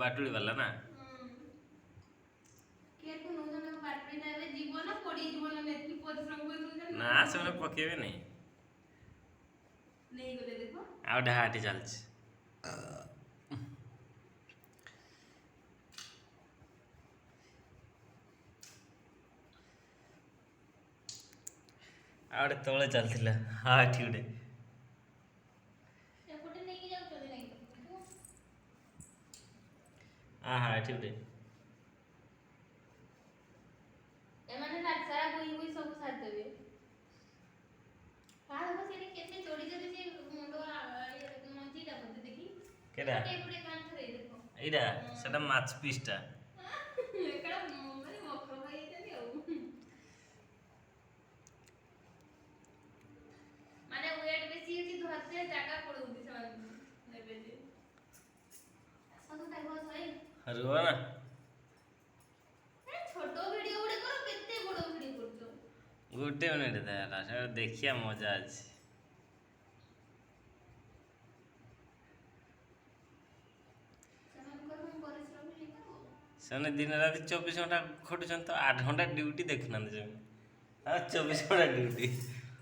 बाटुड़ी वाला ना ना से पकेबे नहीं आ ढाटी चलछि आउटे तले चलथिला हाँ एठी गुटे हाँ हाँ एठी गुटे एमाने ना सारा बुई बुई सब साथ देबे का देखो सेनी केते चोरी करे जे मुंडो मजीटा बते देखी केडा एपटे कान थरे देखो एडा सेटा माछ पीसटा एकड़ा माने मखरो भाई तनी हो माने वेट बेसी होती धरते जागा पड़उती समान नेबे जे सब टाइम हो सही रुआ ना छोटो वीडियो उडे करो केते बडो वीडियो करछो गुटे मिनिट देला से देखिया मजा अछि सेने दिन रात 24 घंटा खटुछन तो 8 घंटा ड्यूटी देखना दे हाँ 24 घंटा ड्यूटी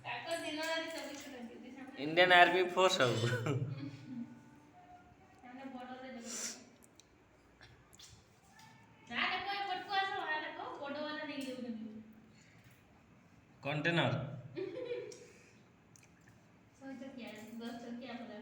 ताको दिन रात 24 घंटा ड्यूटी इंडियन आर्मी फोर्स हो हमने बॉर्डर रे देखो ना देखो ए पटको आसो ना देखो बॉर्डर वाला नहीं देउ कंटेनर सोच क्या 10 चकिया होला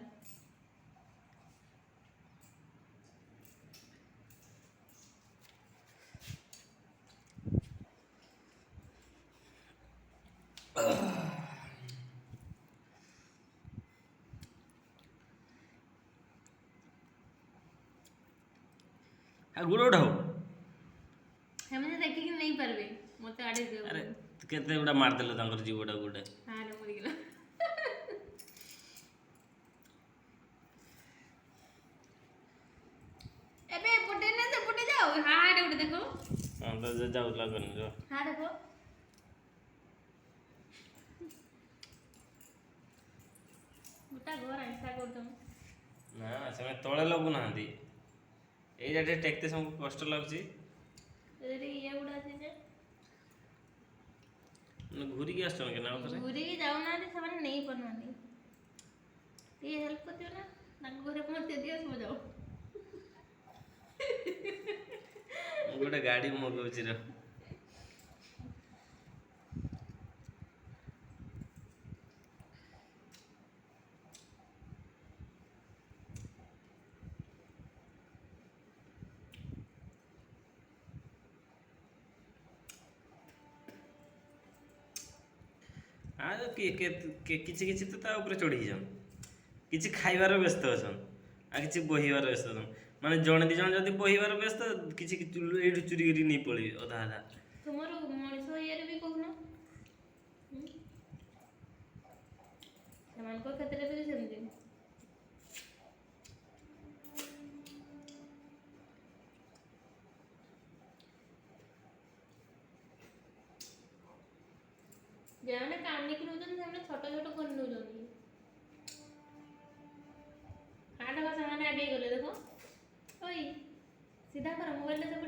आ गुड़ उठाओ हमने देखि कि नहीं परबे मते आडे देउ अरे केते गुडा मार देलो तांकर जीवटा गुडे हां रे मरि गेला एबे पुटे ने से पुटे जाओ हां आडे उठे देखो हां तो जाऊ लगन जो हां देखो उटा घर ऐसा कर तुम ना से तळे लगु नांदी ए जाटे टेकते सब कष्ट लागछि अरे ये उड़ा से जे घुरी के आछन के ना ओकरे घुरी के जाऊ ना से माने नहीं बनवानी ये हेल्प कर दियो ना तांको घरे पहुंचे दियो सो जाओ गोटे गाड़ी मगौछि रे आज किछि किछि तो ता ऊपर चढ़ी जान किछि खाइबार व्यस्त अछन आ किछि बहिबार व्यस्त अछन माने जण दि जण जदी बहिबार व्यस्त किछि एठु चुरी करी नहीं पळी अधा आधा तुमरो मଣିଷ ये रे भी कहनो समान को खतरे भी समझे जाने कानी कि नउजन हमने छोटा छोटा कर नउजन हां देखो सामने आगे गले देखो ओई सीधा कर मोबाइल से